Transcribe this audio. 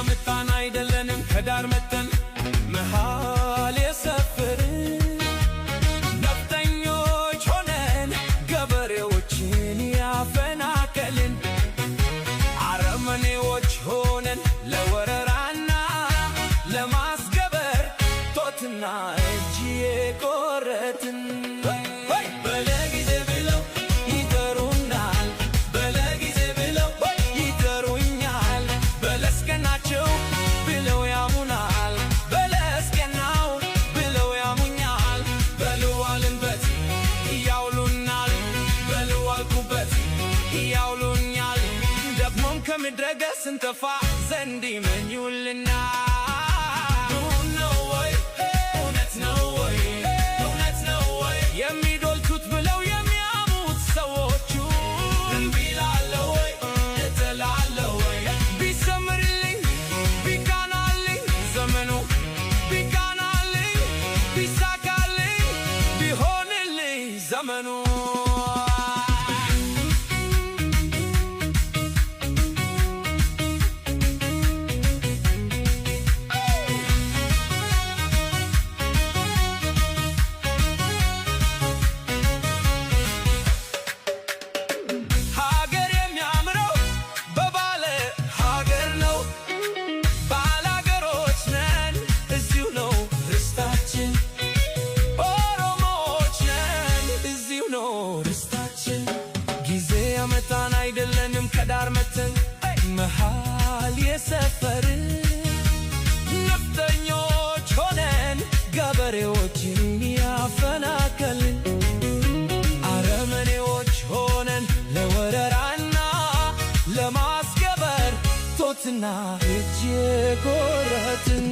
ያመጣን አይደለንም ከዳር መተን መሃል የሰፈርን ነፍጠኞች ሆነን ገበሬዎችን ያፈናቀልን አረመኔዎች ሆነን ለወረራና ለማስገበር ጦትና እጅ የቆረጥን በለጊዜ ብለው ይጠሩናል፣ በለጊዜ ብለው ይጠሩኛል። በለስቀናቸው ብለው ያሙናል፣ በለስቀናው ብለው ያሙኛል። በልዋልንበት ያውሉናል፣ በልዋልኩበት ያውሉኛል። ደግሞም ከምድረገጽ ስንጠፋ ዘንድ ይመኙልናል። የሚዶልቱት ብለው የሚያሙት ሰዎቹ እምቢ እላለሁ ወይ እጥላለሁ ወይ ቢሰምርልኝ ቢቃናልኝ ዘመኑ ቢቃናልኝ ቢሳካልኝ ቢሆንልኝ ዘመኑ ያመጣን አይደለንም ከዳር መተን መሃል የሰፈርን ነፍጠኞች ሆነን ገበሬዎችን ያፈናቀልን አረመኔዎች ሆነን ለወረራና ለማስገበር ጦትና እጅ የቆረጥን